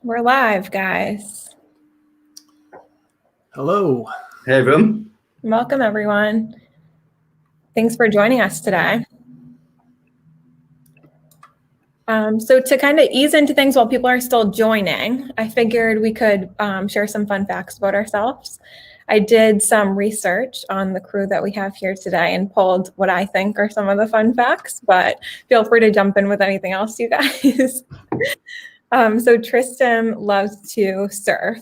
We're live, guys. Hello. Hey, everyone. Welcome, everyone. Thanks for joining us today. So to kind of ease into things while people are still joining, I figured we could share some fun facts about ourselves. I did some research on the crew that we have here today and pulled what I think are some of the fun facts, but feel free to jump in with anything else, you guys. So Tristam loves to surf.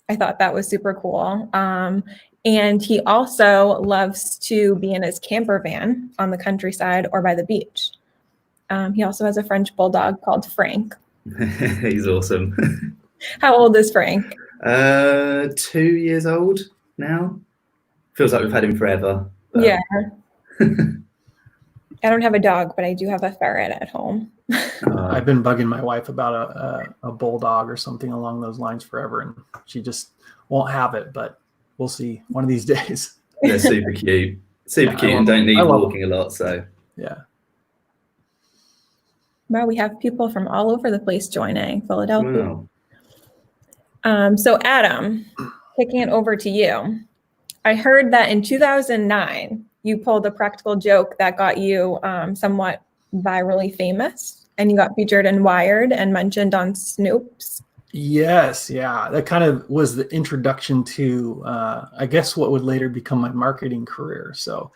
I thought that was super cool. And he also loves to be in his camper van on the countryside or by the beach. He also has a French bulldog called Frank. He's awesome. How old is Frank? 2 years old now. Feels like we've had him forever. Yeah. I don't have a dog, but I do have a ferret at home. I've been bugging my wife about a bulldog or something along those lines forever, and she just won't have it, but we'll see one of these days. They're super cute. Cute and don't need walking a lot, so. Yeah. Wow, we have people from all over the place joining. Philadelphia. Wow. So Adam, kicking it over to you. I heard that in 2009, you pulled a practical joke that got you somewhat virally famous, and you got featured in Wired and mentioned on Snoop's. Yes, yeah. That kind of was the introduction to, I guess, what would later become my marketing career. So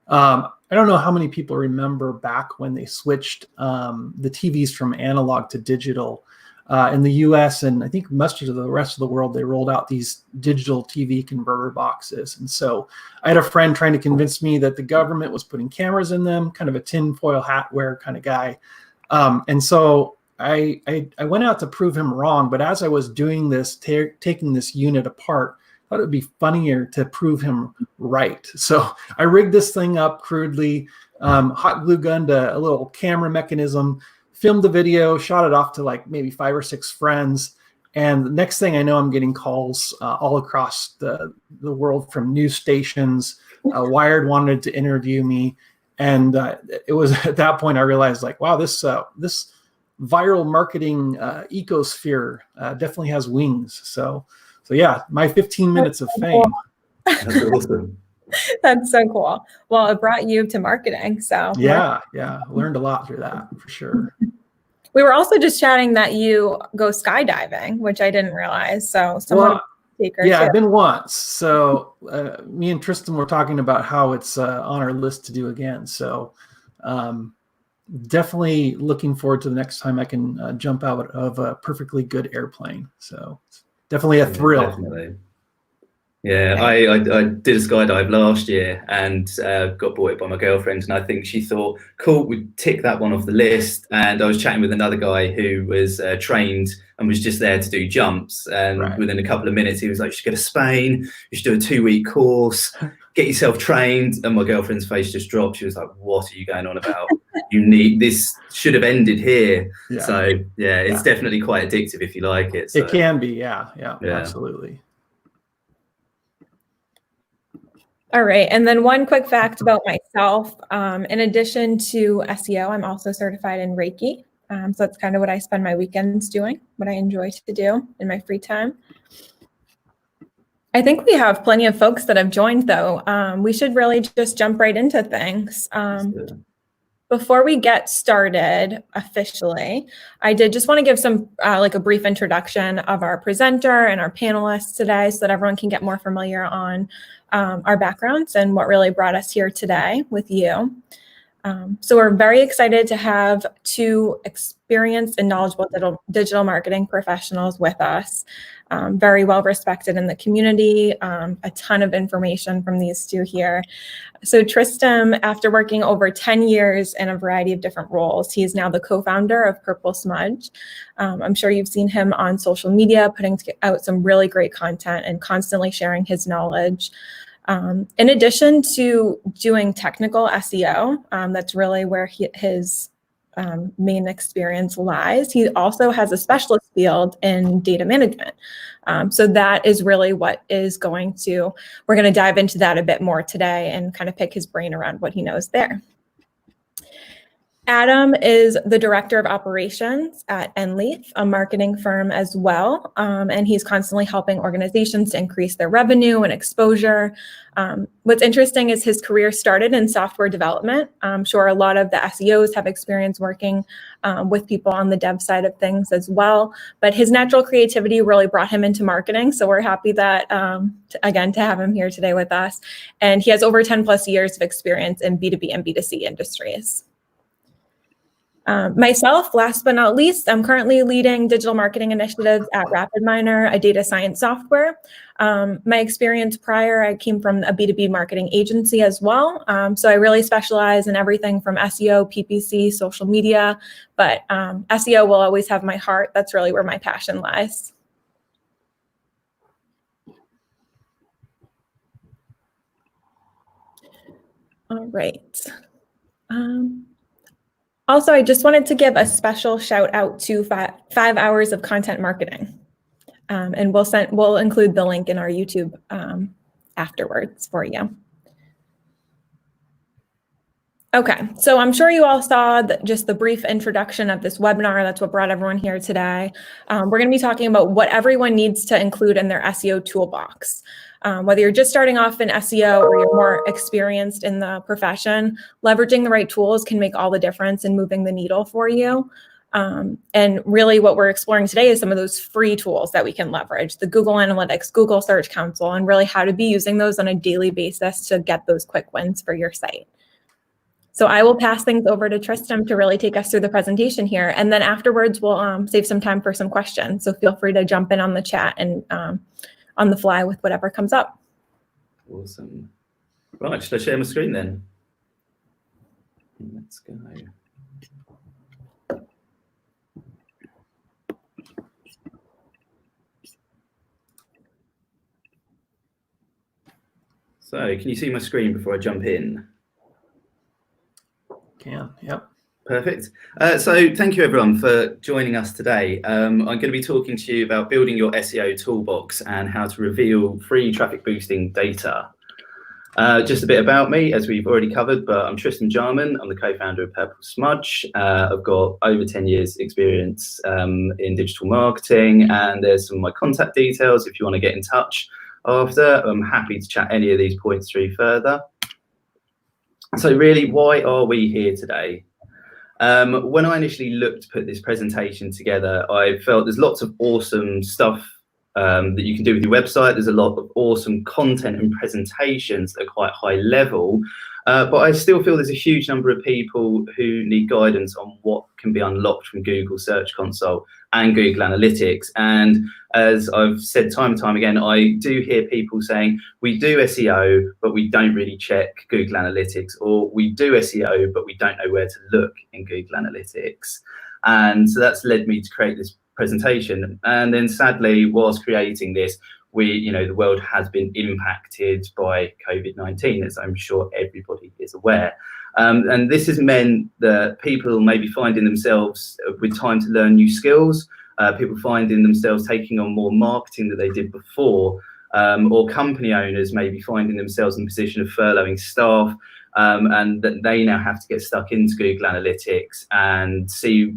I don't know how many people remember back when they switched the TVs from analog to digital in the US, and I think much of the rest of the world, they rolled out these digital TV converter boxes. And so I had a friend trying to convince me that the government was putting cameras in them, kind of a tinfoil hat wear kind of guy. And so I went out to prove him wrong. But as I was doing this, taking this unit apart, I thought it would be funnier to prove him right. So I rigged this thing up crudely, hot glue gunned a little camera mechanism, filmed the video, shot it off to like maybe 5 or 6 friends. And the next thing I know, I'm getting calls all across the world from news stations. Wired wanted to interview me. And it was at that point I realized, like, wow, this viral marketing ecosphere definitely has wings. So yeah, my 15 minutes of fame. That's awesome. That's so cool. Well, it brought you to marketing. So yeah, learned a lot through that for sure. We were also just chatting that you go skydiving, which I didn't realize. So I've been once. So me and Tristam were talking about how it's on our list to do again. So definitely looking forward to the next time I can jump out of a perfectly good airplane. So it's definitely a thrill. Definitely. Yeah, I did a skydive last year and got bought it by my girlfriend, and I think she thought, cool, we'd tick that one off the list. And I was chatting with another guy who was trained and was just there to do jumps. And within a couple of minutes, he was like, you should go to Spain, you should do a 2-week course, get yourself trained. And my girlfriend's face just dropped. She was like, what are you going on about? This should have ended here. Yeah. So yeah, it's definitely quite addictive if you like it. So. It can be, yeah, absolutely. All right. And then one quick fact about myself. In addition to SEO, I'm also certified in Reiki. So that's kind of what I spend my weekends doing, what I enjoy to do in my free time. I think we have plenty of folks that have joined, though. We should really just jump right into things. Before we get started officially, I did just want to give some like a brief introduction of our presenter and our panelists today so that everyone can get more familiar on our backgrounds and what really brought us here today with you. So we're very excited to have 2 experienced and knowledgeable digital marketing professionals with us. Very well respected in the community, a ton of information from these 2 here. So Tristam, after working over 10 years in a variety of different roles, he is now the co-founder of Purple Smudge. I'm sure you've seen him on social media, putting out some really great content and constantly sharing his knowledge. In addition to doing technical SEO, that's really where his main experience lies. He also has a specialist field in data management. So that is really what is we're going to dive into that a bit more today and kind of pick his brain around what he knows there. Adam is the director of operations at Enleaf, a marketing firm as well. And he's constantly helping organizations to increase their revenue and exposure. What's interesting is his career started in software development. I'm sure a lot of the SEOs have experience working with people on the dev side of things as well. But his natural creativity really brought him into marketing. So we're happy that, again, to have him here today with us. And he has over 10 plus years of experience in B2B and B2C industries. Myself, last but not least, I'm currently leading digital marketing initiatives at RapidMiner, a data science software. My experience prior, I came from a B2B marketing agency as well. So I really specialize in everything from SEO, PPC, social media, but SEO will always have my heart. That's really where my passion lies. All right. Also, I just wanted to give a special shout out to 5 hours of content marketing. And we'll include the link in our YouTube afterwards for you. Okay, so I'm sure you all saw just the brief introduction of this webinar. That's what brought everyone here today. We're going to be talking about what everyone needs to include in their SEO toolbox. Whether you're just starting off in SEO or you're more experienced in the profession, leveraging the right tools can make all the difference in moving the needle for you. And really what we're exploring today is some of those free tools that we can leverage, the Google Analytics, Google Search Console, and really how to be using those on a daily basis to get those quick wins for your site. So I will pass things over to Tristam to really take us through the presentation here. And then afterwards, we'll save some time for some questions. So feel free to jump in on the chat and on the fly with whatever comes up. Awesome. Right, should I share my screen then? Let's go. So can you see my screen before I jump in? Can, yep. Perfect. So thank you everyone for joining us today. I'm going to be talking to you about building your SEO toolbox and how to reveal free traffic boosting data. Just a bit about me, as we've already covered, but I'm Tristam Jarman. I'm the co-founder of Purple Smudge. I've got over 10 years experience in digital marketing, and there's some of my contact details if you want to get in touch after. I'm happy to chat any of these points through further. So really, why are we here today? When I initially looked to put this presentation together, I felt there's lots of awesome stuff that you can do with your website. There's a lot of awesome content and presentations that are quite high level, but I still feel there's a huge number of people who need guidance on what can be unlocked from Google Search Console and Google Analytics. And as I've said time and time again, I do hear people saying, we do SEO, but we don't really check Google Analytics, or we do SEO, but we don't know where to look in Google Analytics. And so that's led me to create this presentation. And then sadly, whilst creating this, the world has been impacted by COVID-19, as I'm sure everybody is aware. And this has meant that people may be finding themselves with time to learn new skills, people finding themselves taking on more marketing than they did before, or company owners may be finding themselves in a position of furloughing staff, and that they now have to get stuck into Google Analytics and see,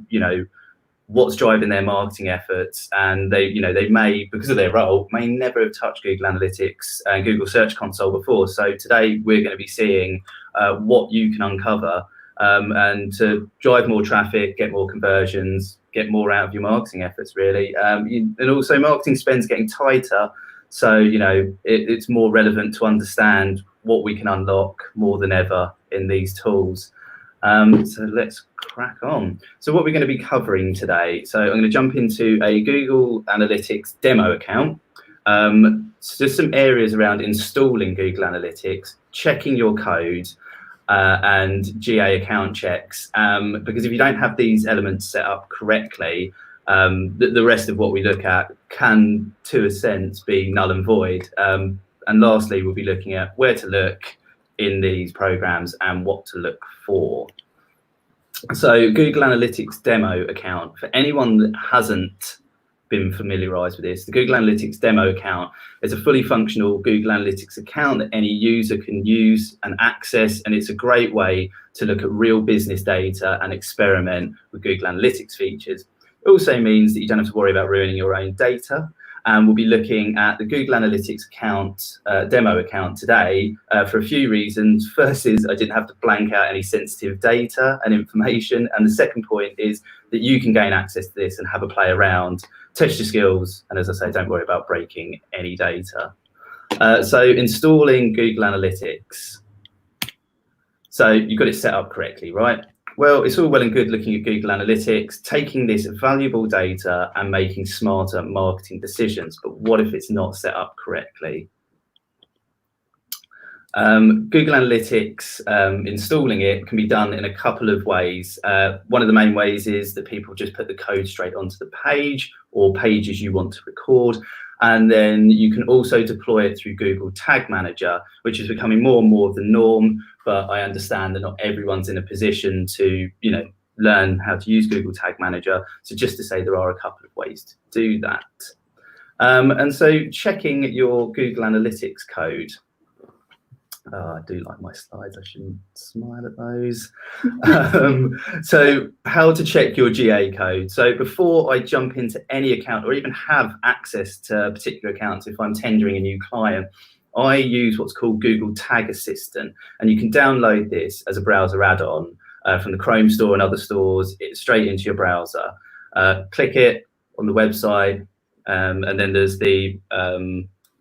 what's driving their marketing efforts. And they may, because of their role, may never have touched Google Analytics and Google Search Console before. So today we're going to be seeing what you can uncover and to drive more traffic, get more conversions, get more out of your marketing efforts, really. And also marketing spend's getting tighter. So, it's more relevant to understand what we can unlock more than ever in these tools. So let's crack on. So what we're going to be covering today, so I'm going to jump into a Google Analytics demo account. So just some areas around installing Google Analytics, checking your code, and GA account checks. Because if you don't have these elements set up correctly, the rest of what we look at can, to a sense, be null and void. And lastly, we'll be looking at where to look in these programs and what to look for. So Google Analytics demo account, for anyone that hasn't been familiarized with this. The Google Analytics demo account is a fully functional Google Analytics account that any user can use and access, and it's a great way to look at real business data and experiment with Google Analytics features. It also means that you don't have to worry about ruining your own data. And we'll be looking at the Google Analytics account, demo account today for a few reasons. First is I didn't have to blank out any sensitive data and information. And the second point is that you can gain access to this and have a play around, test your skills, and as I say, don't worry about breaking any data. So installing Google Analytics. So you've got it set up correctly, right? Well, it's all well and good looking at Google Analytics, taking this valuable data and making smarter marketing decisions. But what if it's not set up correctly? Google Analytics, installing it can be done in a couple of ways. One of the main ways is that people just put the code straight onto the page or pages you want to record. And then you can also deploy it through Google Tag Manager, which is becoming more and more of the norm. But I understand that not everyone's in a position to, learn how to use Google Tag Manager. So just to say, there are a couple of ways to do that. And so checking your Google Analytics code. I do like my slides. I shouldn't smile at those. So how to check your GA code. So before I jump into any account or even have access to particular accounts, if I'm tendering a new client, I use what's called Google Tag Assistant. And you can download this as a browser add-on from the Chrome store and other stores. It's straight into your browser. Click it on the website, and then there's the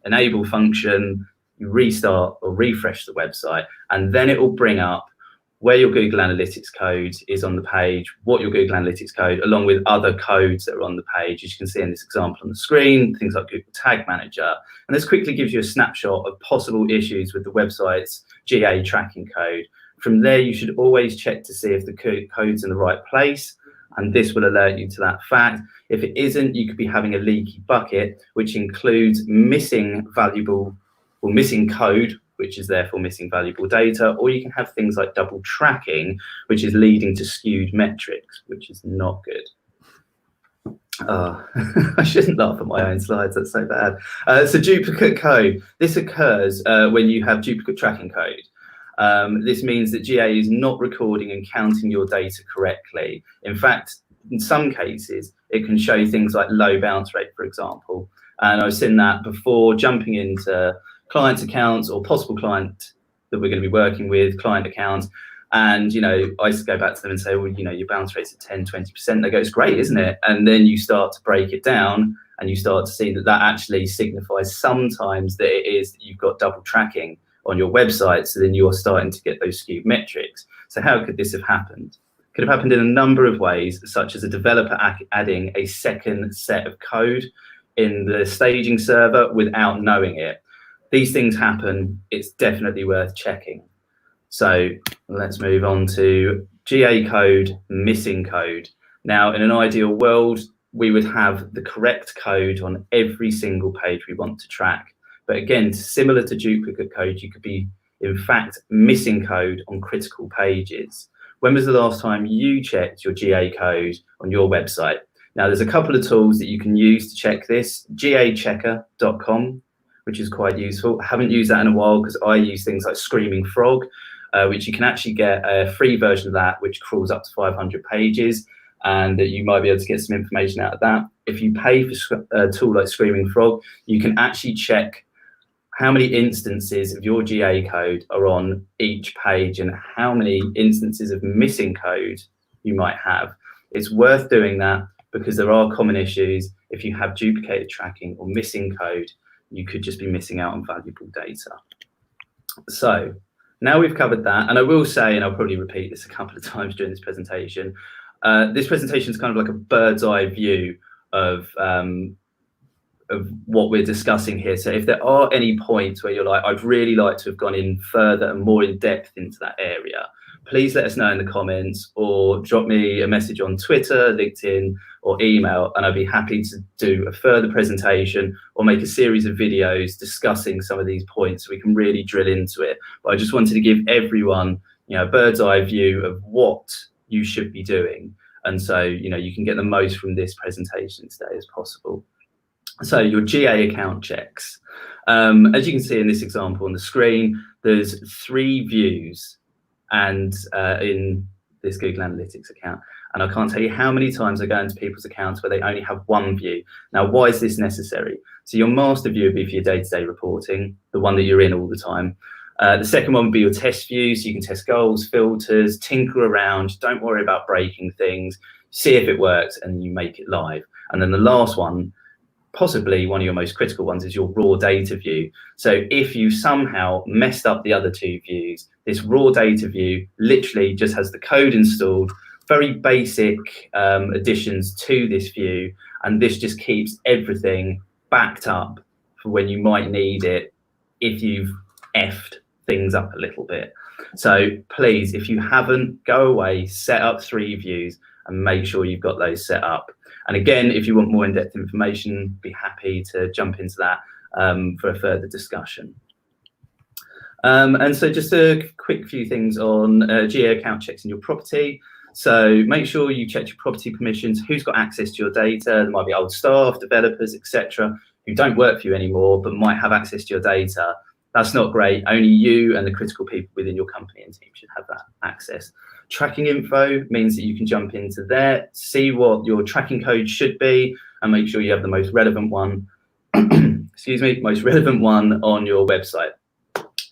enable function. You restart or refresh the website, and then it will bring up where your Google Analytics code is on the page, what your Google Analytics code, along with other codes that are on the page, as you can see in this example on the screen, things like Google Tag Manager. And this quickly gives you a snapshot of possible issues with the website's GA tracking code. From there, you should always check to see if the code's in the right place, and this will alert you to that fact. If it isn't, you could be having a leaky bucket, which includes missing valuable or missing code, which is therefore missing valuable data, or you can have things like double tracking, which is leading to skewed metrics, which is not good. I shouldn't laugh at my own slides, that's so bad. So duplicate code. This occurs when you have duplicate tracking code. This means that GA is not recording and counting your data correctly. In fact, in some cases, it can show things like low bounce rate, for example. And I've seen that before jumping into clients' accounts or possible client that we're going to be working with, client accounts. And, I used to go back to them and say, well, your bounce rate's at 10, 20%. They go, it's great, isn't it? And then you start to break it down and you start to see that that actually signifies sometimes that it is that you've got double tracking on your website. So then you're starting to get those skewed metrics. So how could this have happened? Could have happened in a number of ways, such as a developer adding a second set of code in the staging server without knowing it. These things happen. It's definitely worth checking. So let's move on to GA code, missing code. Now, in an ideal world, we would have the correct code on every single page we want to track. But again, similar to duplicate code, you could be, in fact, missing code on critical pages. When was the last time you checked your GA code on your website? Now, there's a couple of tools that you can use to check this. gachecker.com, which is quite useful. I haven't used that in a while because I use things like Screaming Frog, which you can actually get a free version of that, which crawls up to 500 pages, and that you might be able to get some information out of that. If you pay for a tool like Screaming Frog, you can actually check how many instances of your GA code are on each page and how many instances of missing code you might have. It's worth doing that because there are common issues. If you have duplicated tracking or missing code, you could just be missing out on valuable data. So now we've covered that, and I will say, and I'll probably repeat this a couple of times during this presentation, this presentation is kind of like a bird's eye view of what we're discussing here. So if there are any points where you're like, I'd really like to have gone in further and more in depth into that area, please let us know in the comments or drop me a message on Twitter, LinkedIn, or email, and I'd be happy to do a further presentation or make a series of videos discussing some of these points so we can really drill into it. But I just wanted to give everyone, a bird's eye view of what you should be doing. And so, you know, you can get the most from this presentation today as possible. So your GA account checks. As you can see in this example on the screen, there's 3 views and in this Google Analytics account. And I can't tell you how many times I go into people's accounts where they only have 1 view. Now, why is this necessary? So your master view would be for your day-to-day reporting, the one that you're in all the time. The second one would be your test view, so you can test goals, filters, tinker around, don't worry about breaking things, see if it works, and you make it live. And then the last one, possibly one of your most critical ones, is your raw data view. So if you somehow messed up the other 2 views, this raw data view literally just has the code installed, very basic additions to this view, and this just keeps everything backed up for when you might need it if you've effed things up a little bit. So please, if you haven't, go away, set up 3 views and make sure you've got those set up. And again, if you want more in-depth information, be happy to jump into that for a further discussion. And so just a quick few things on GA account checks in your property. So make sure you check your property permissions, who's got access to your data. There might be old staff, developers, etc., who don't work for you anymore, but might have access to your data. That's not great. Only you and the critical people within your company and team should have that access. Tracking info means that you can jump into there, see what your tracking code should be, and make sure you have the most relevant one, excuse me, most relevant one on your website.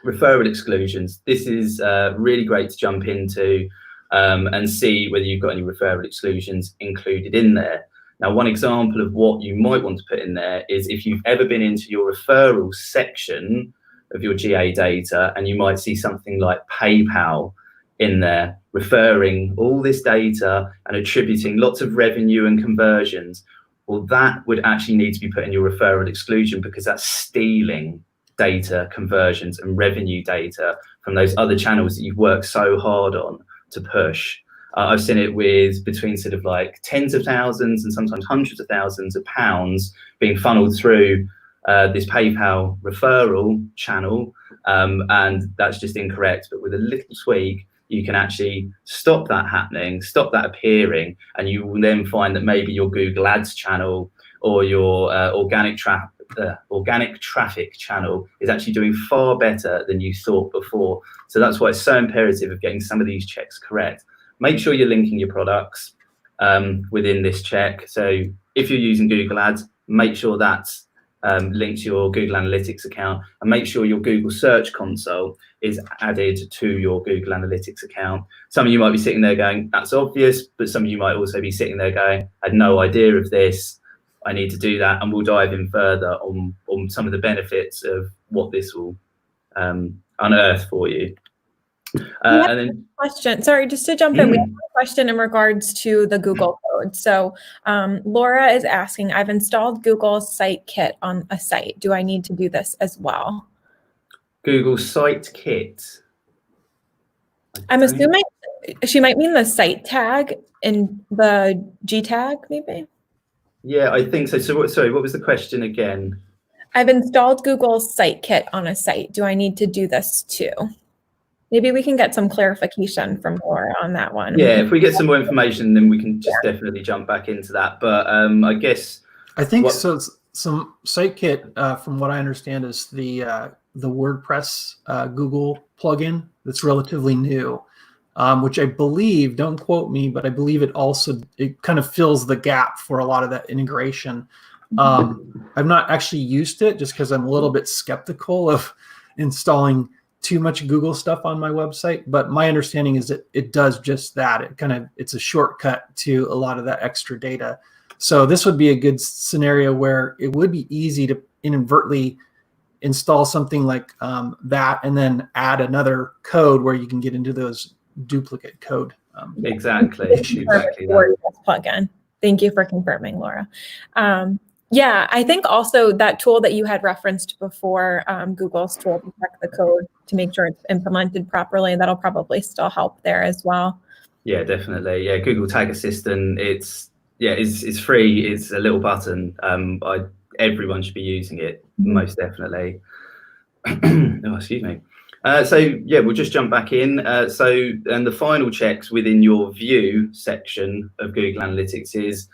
Referral exclusions. This is really great to jump into and see whether you've got any referral exclusions included in there. Now, one example of what you might want to put in there is if you've ever been into your referrals section of your GA data, and you might see something like PayPal in there, referring all this data and attributing lots of revenue and conversions. Well, that would actually need to be put in your referral exclusion, because that's stealing data, conversions and revenue data from those other channels that you've worked so hard on to push. I've seen it with between sort of like tens of thousands and sometimes hundreds of thousands of pounds being funneled through this PayPal referral channel, and that's just incorrect. But with a little tweak, you can actually stop that happening, stop that appearing, and you will then find that maybe your Google Ads channel or your organic traffic channel is actually doing far better than you thought before. So that's why it's so imperative of getting some of these checks correct. Make sure you're linking your products within this check. So if you're using Google Ads, make sure that's linked to your Google Analytics account, and make sure your Google Search Console is added to your Google Analytics account. Some of you might be sitting there going, that's obvious, but some of you might also be sitting there going, I had no idea of this, I need to do that. And we'll dive in further on some of the benefits of what this will unearth for you. And then question, sorry, just to jump in, we have a question in regards to the Google code. So Laura is asking, I've installed Google Site Kit on a site. Do I need to do this as well? Google Site Kit. I'm assuming she might mean the site tag in the G tag, maybe? Yeah, I think so. So sorry, what was the question again? I've installed Google Site Kit on a site. Do I need to do this too? Maybe we can get some clarification from Laura on that one. Yeah, if we get some more information, then we can just definitely jump back into that. But I guess I think so. Some SiteKit, from what I understand, is the WordPress Google plugin that's relatively new, which I believe, don't quote me, but I believe it kind of fills the gap for a lot of that integration. I've not actually used it just because I'm a little bit skeptical of installing too much Google stuff on my website, but my understanding is that it does just that. It's a shortcut to a lot of that extra data. So this would be a good scenario where it would be easy to inadvertently install something like that, and then add another code where you can get into those duplicate code. Exactly that. Plugin. Thank you for confirming, Laura. Yeah, I think also that tool that you had referenced before, Google's tool to check the code to make sure it's implemented properly, that'll probably still help there as well. Yeah, definitely. Yeah, Google Tag Assistant, it's free. It's a little button. Everyone should be using it, most definitely. Oh, excuse me. So yeah, we'll just jump back in. And the final checks within your view section of Google Analytics is,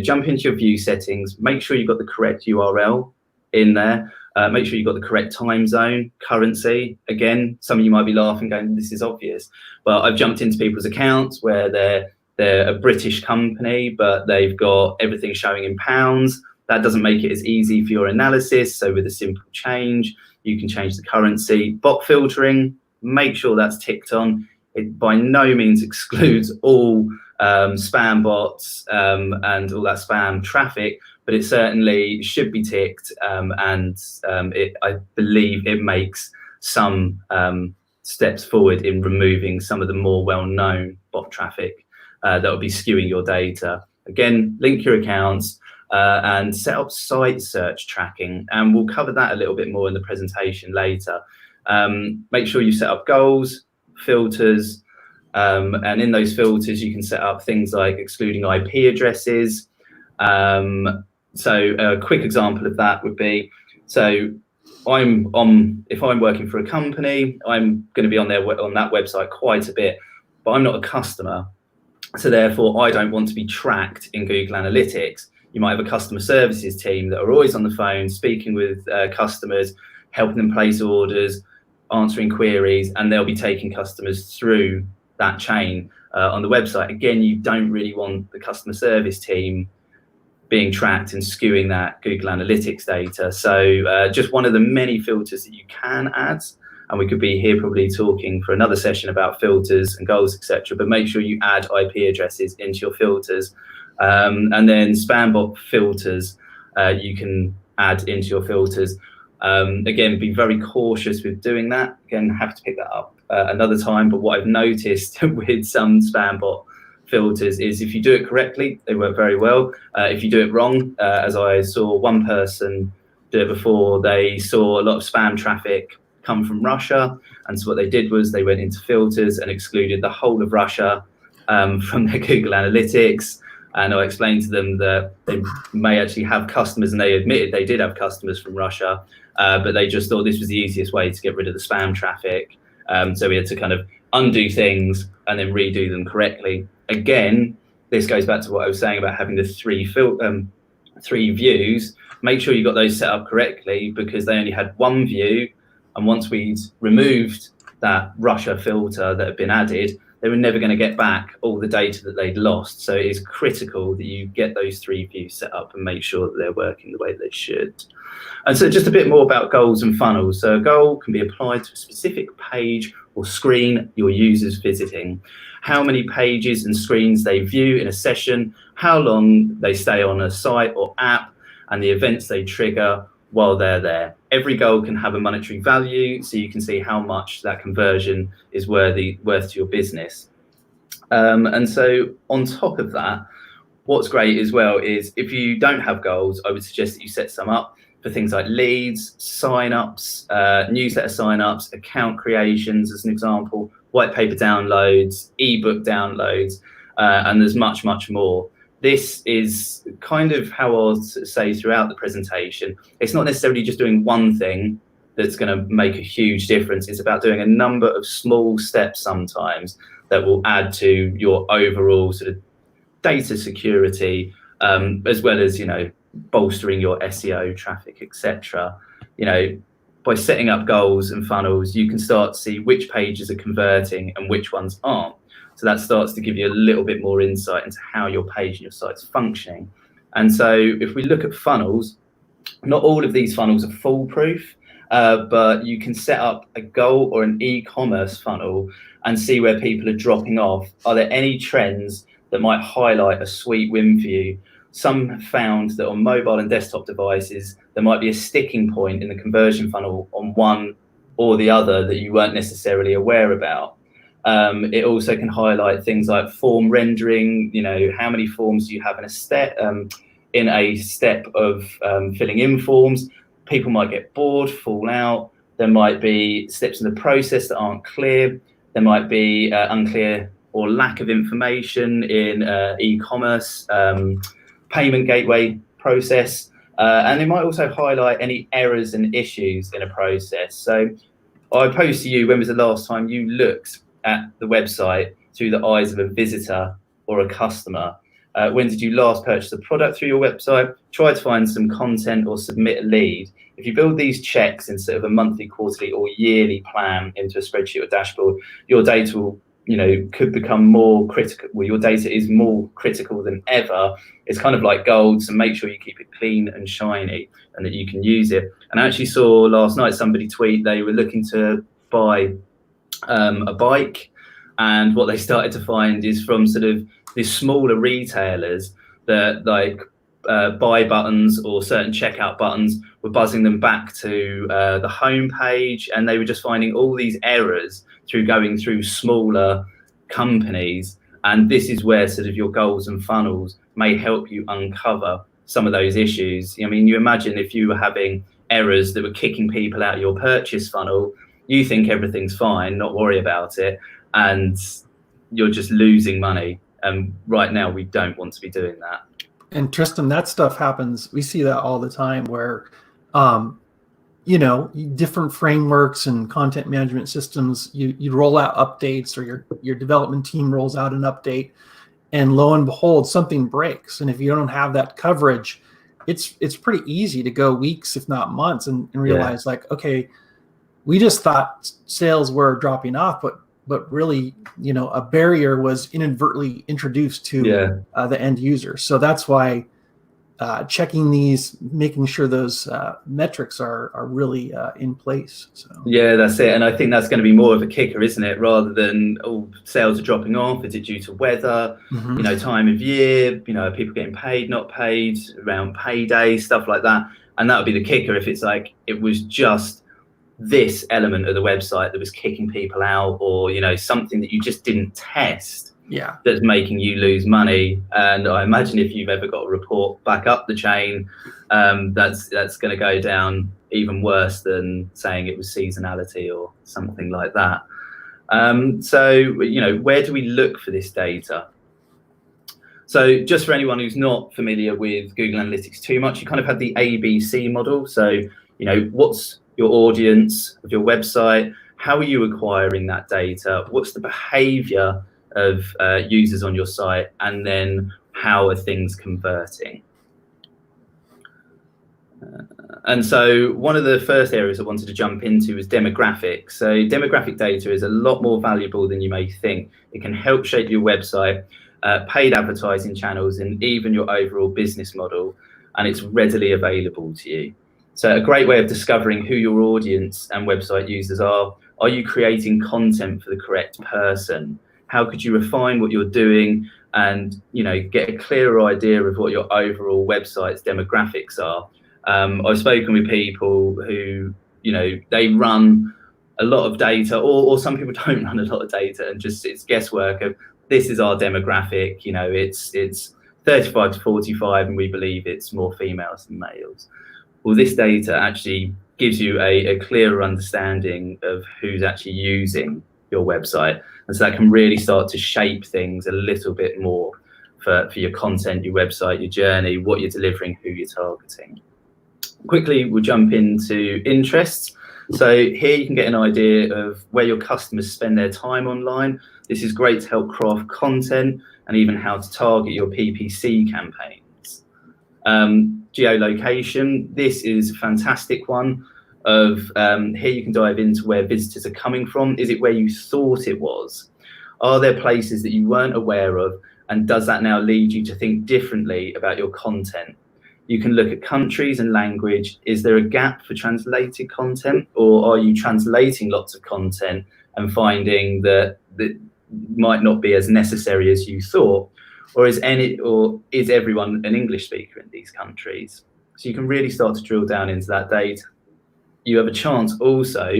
jump into your view settings, make sure you've got the correct URL in there, make sure you've got the correct time zone, currency. Again, some of you might be laughing going, this is obvious, but I've jumped into people's accounts where they're a British company, but they've got everything showing in pounds. That doesn't make it as easy for your analysis. So with a simple change, you can change the currency. Bot filtering, make sure that's ticked on. It by no means excludes all spam bots and all that spam traffic, but it certainly should be ticked. I believe it makes some steps forward in removing some of the more well-known bot traffic that will be skewing your data. Again, link your accounts. And set up site search tracking, and we'll cover that a little bit more in the presentation later. Make sure you set up goals, filters, and in those filters you can set up things like excluding IP addresses. So a quick example of that would be, so if I'm working for a company, I'm going to be on that website quite a bit, but I'm not a customer, so therefore I don't want to be tracked in Google Analytics. You might have a customer services team that are always on the phone, speaking with customers, helping them place orders, answering queries, and they'll be taking customers through that chain on the website. Again, you don't really want the customer service team being tracked and skewing that Google Analytics data. So just one of the many filters that you can add, and we could be here probably talking for another session about filters and goals, etc. But make sure you add IP addresses into your filters. And then spam bot filters, you can add into your filters. Again, be very cautious with doing that. Again, have to pick that up another time. But what I've noticed with some spam bot filters is if you do it correctly, they work very well. If you do it wrong, as I saw one person do it before, they saw a lot of spam traffic come from Russia. And so what they did was they went into filters and excluded the whole of Russia from their Google Analytics. And I explained to them that they may actually have customers, and they admitted they did have customers from Russia, but they just thought this was the easiest way to get rid of the spam traffic. So we had to kind of undo things and then redo them correctly. Again, this goes back to what I was saying about having the three views. Make sure you got those set up correctly, because they only had one view. And once we'd removed that Russia filter that had been added, they were never going to get back all the data that they'd lost. So it is critical that you get those three views set up and make sure that they're working the way they should. And so just a bit more about goals and funnels. So a goal can be applied to a specific page or screen your user's visiting. How many pages and screens they view in a session, how long they stay on a site or app, and the events they trigger while they're there. Every goal can have a monetary value, so you can see how much that conversion is worth to your business. And so on top of that, what's great as well is if you don't have goals, I would suggest that you set some up for things like leads, sign-ups, newsletter sign-ups, account creations as an example, white paper downloads, ebook downloads, and there's much, much more. This is kind of how I'll say throughout the presentation. It's not necessarily just doing one thing that's going to make a huge difference. It's about doing a number of small steps sometimes that will add to your overall sort of data security, as well as, bolstering your SEO traffic, etc. By setting up goals and funnels, you can start to see which pages are converting and which ones aren't. So that starts to give you a little bit more insight into how your page and your site's functioning. And so if we look at funnels, not all of these funnels are foolproof, but you can set up a goal or an e-commerce funnel and see where people are dropping off. Are there any trends that might highlight a sweet win for you? Some have found that on mobile and desktop devices, there might be a sticking point in the conversion funnel on one or the other that you weren't necessarily aware about. It also can highlight things like form rendering. How many forms do you have in a step of filling in forms? People might get bored, fall out. There might be steps in the process that aren't clear. There might be unclear or lack of information in e-commerce payment gateway process. And it might also highlight any errors and issues in a process. So I pose to you, when was the last time you looked at the website through the eyes of a visitor or a customer? When did you last purchase a product through your website? Try to find some content or submit a lead. If you build these checks instead of a monthly, quarterly, or yearly plan into a spreadsheet or dashboard, your data will, could become more critical. Well, your data is more critical than ever. It's kind of like gold, so make sure you keep it clean and shiny and that you can use it. And I actually saw last night somebody tweet they were looking to buy a bike, and what they started to find is from sort of these smaller retailers that buy buttons or certain checkout buttons were buzzing them back to the home page, and they were just finding all these errors through going through smaller companies. And this is where sort of your goals and funnels may help you uncover some of those issues. I mean, you imagine if you were having errors that were kicking people out of your purchase funnel, you think everything's fine, not worry about it, and you're just losing money. And right now we don't want to be doing that. And Tristam, that stuff happens. We see that all the time where, different frameworks and content management systems, you roll out updates, or your development team rolls out an update, and lo and behold, something breaks. And if you don't have that coverage, it's pretty easy to go weeks, if not months, and realize okay, we just thought sales were dropping off, but really, a barrier was inadvertently introduced to the end user. So that's why checking these, making sure those metrics are really in place. So yeah, that's it. And I think that's going to be more of a kicker, isn't it? Rather than sales are dropping off. Is it due to weather? Mm-hmm. Time of year? Are people getting paid, not paid, around payday, stuff like that? And that would be the kicker if it's like it was just this element of the website that was kicking people out, or something that you just didn't test, that's making you lose money. And I imagine if you've ever got a report back up the chain, that's going to go down even worse than saying it was seasonality or something like that. So where do we look for this data? So just for anyone who's not familiar with Google Analytics too much, you kind of have the ABC model. So what's your audience of your website? How are you acquiring that data? What's the behavior of users on your site? And then how are things converting? And so one of the first areas I wanted to jump into is demographics. So demographic data is a lot more valuable than you may think. It can help shape your website, paid advertising channels, and even your overall business model. And it's readily available to you. So a great way of discovering who your audience and website users are you creating content for the correct person? How could you refine what you're doing and get a clearer idea of what your overall website's demographics are? I've spoken with people who, they run a lot of data, or some people don't run a lot of data, and just it's guesswork of this is our demographic, it's 35 to 45, and we believe it's more females than males. Well, this data actually gives you a clearer understanding of who's actually using your website. And so that can really start to shape things a little bit more for your content, your website, your journey, what you're delivering, who you're targeting. Quickly, we'll jump into interests. So here you can get an idea of where your customers spend their time online. This is great to help craft content and even how to target your PPC campaigns. Geolocation, this is a fantastic one of here you can dive into where visitors are coming from. Is it where you thought it was? Are there places that you weren't aware of, and does that now lead you to think differently about your content? You can look at countries and language. Is there a gap for translated content, or are you translating lots of content and finding that might not be as necessary as you thought? Or is everyone an English speaker in these countries? So you can really start to drill down into that data. You have a chance also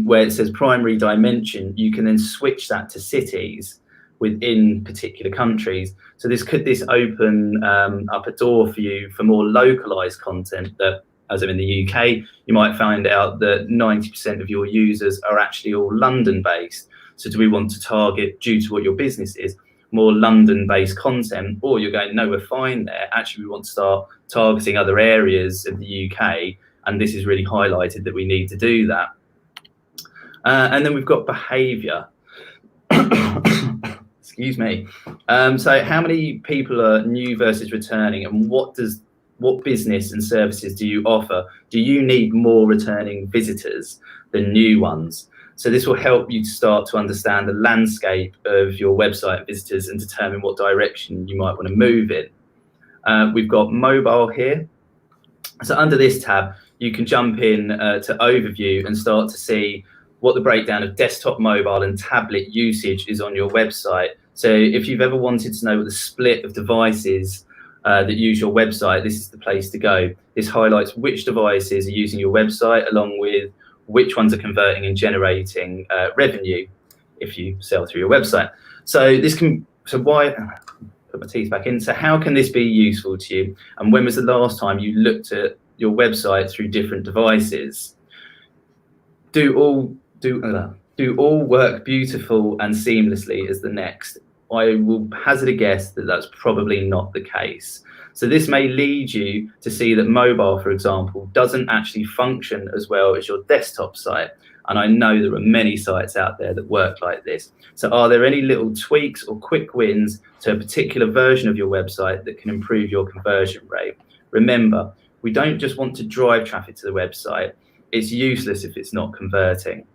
where it says primary dimension, you can then switch that to cities within particular countries. So this open up a door for you for more localized content that, as I'm in the UK, you might find out that 90% of your users are actually all London based. So do we want to target, due to what your business is, more London-based content, or you're going, no, we're fine there. Actually, we want to start targeting other areas of the UK, and this is really highlighted that we need to do that. And then we've got behavior. Excuse me. So how many people are new versus returning, and what business and services do you offer? Do you need more returning visitors than new ones? So this will help you to start to understand the landscape of your website visitors and determine what direction you might want to move in. We've got mobile here. So under this tab, you can jump in to overview and start to see what the breakdown of desktop, mobile and tablet usage is on your website. So if you've ever wanted to know what the split of devices that use your website, this is the place to go. This highlights which devices are using your website, along with which ones are converting and generating revenue if you sell through your website. So why, put my teeth back in. So how can this be useful to you? And when was the last time you looked at your website through different devices? Do all work beautiful and seamlessly is the next. I will hazard a guess that that's probably not the case. So this may lead you to see that mobile, for example, doesn't actually function as well as your desktop site. And I know there are many sites out there that work like this. So are there any little tweaks or quick wins to a particular version of your website that can improve your conversion rate? Remember, we don't just want to drive traffic to the website. It's useless if it's not converting.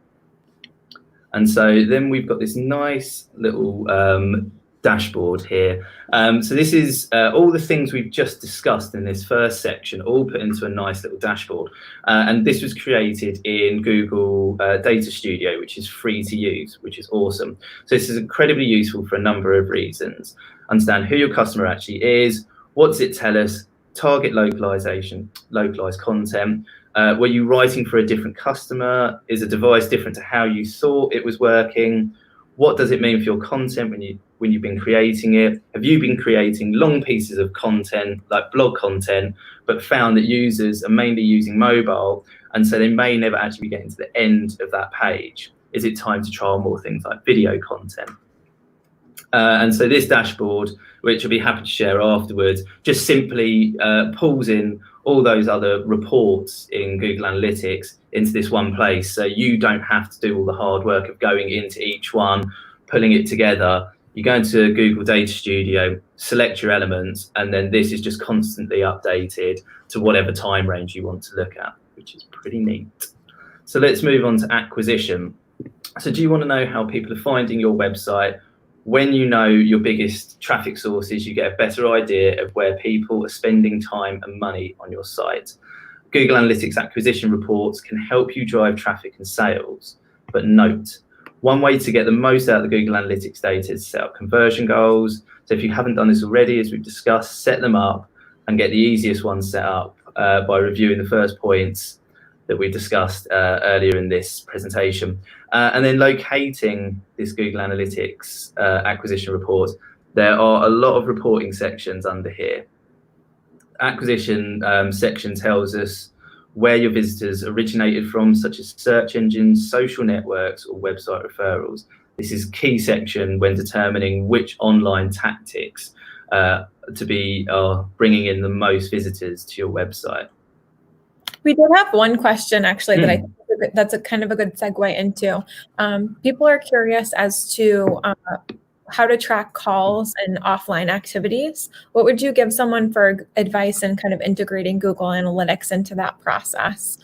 And so then we've got this nice little dashboard here. So this is all the things we've just discussed in this first section, all put into a nice little dashboard. And this was created in Google Data Studio, which is free to use, which is awesome. So this is incredibly useful for a number of reasons. Understand who your customer actually is, what does it tell us, target localization, localized content. Were you writing for a different customer? Is a device different to how you thought it was working? What does it mean for your content when you've been creating it? Have you been creating long pieces of content, like blog content, but found that users are mainly using mobile, and so they may never actually be getting to the end of that page? Is it time to trial more things like video content? And so this dashboard, which I'll be happy to share afterwards, just simply pulls in all those other reports in Google Analytics into this one place. So you don't have to do all the hard work of going into each one, pulling it together. You go into Google Data Studio, select your elements, and then this is just constantly updated to whatever time range you want to look at, which is pretty neat. So let's move on to acquisition. So do you want to know how people are finding your website? When you know your biggest traffic sources, you get a better idea of where people are spending time and money on your site. Google Analytics acquisition reports can help you drive traffic and sales. But note, one way to get the most out of the Google Analytics data is to set up conversion goals. So if you haven't done this already, as we've discussed, set them up and get the easiest ones set up by reviewing the first points that we discussed earlier in this presentation. And then locating this Google Analytics acquisition report, there are a lot of reporting sections under here. Acquisition section tells us where your visitors originated from, such as search engines, social networks, or website referrals. This is key section when determining which online tactics are bringing in the most visitors to your website. We did have one question actually that I think that's a kind of a good segue into. People are curious as to how to track calls and offline activities. What would you give someone for advice in kind of integrating Google Analytics into that process?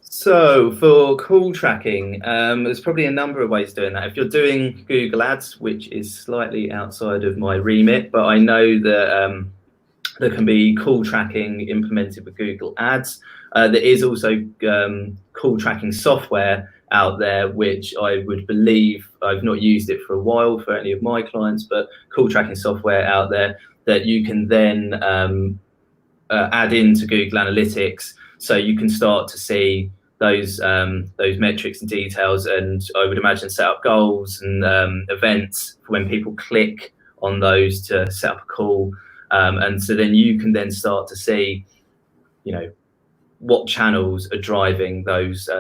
So for call tracking, there's probably a number of ways of doing that. If you're doing Google Ads, which is slightly outside of my remit, but I know that there can be call tracking implemented with Google Ads. There is also call tracking software out there, which I would believe, I've not used it for a while for any of my clients, but call tracking software out there that you can then add into Google Analytics, so you can start to see those metrics and details, and I would imagine set up goals and events for when people click on those to set up a call. And so then you can then start to see, what channels are driving those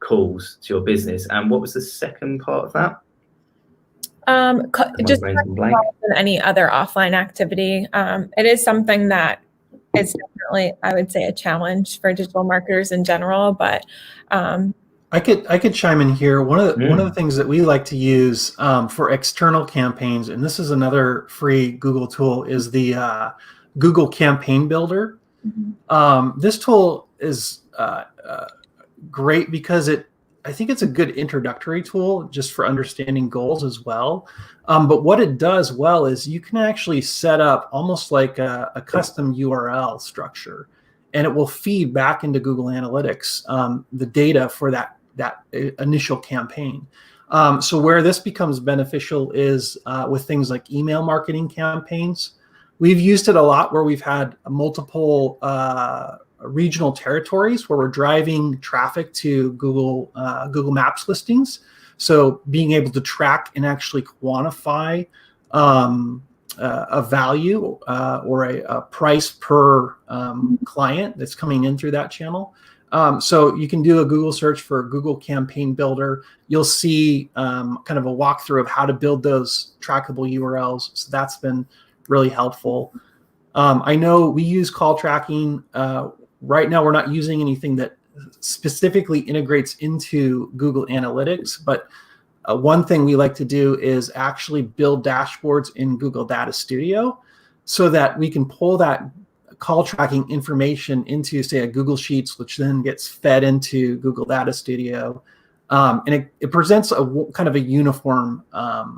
calls to your business. And what was the second part of that? Just any other offline activity. It is something that is definitely, I would say, a challenge for digital marketers in general, but I could chime in here. One of the things that we like to use for external campaigns, and this is another free Google tool, is the Google Campaign Builder. This tool is great because I think it's a good introductory tool just for understanding goals as well. But what it does well is you can actually set up almost like a custom URL structure, and it will feed back into Google Analytics the data for that initial campaign. So where this becomes beneficial is with things like email marketing campaigns. We've used it a lot where we've had multiple regional territories where we're driving traffic to Google Maps listings. So being able to track and actually quantify a value or a price per client that's coming in through that channel. So you can do a Google search for Google Campaign Builder. You'll see kind of a walkthrough of how to build those trackable URLs. So that's been really helpful. I know we use call tracking. Right now, we're not using anything that specifically integrates into Google Analytics, but one thing we like to do is actually build dashboards in Google Data Studio so that we can pull that call tracking information into, say, a Google Sheets, which then gets fed into Google Data Studio. And it presents a kind of a uniform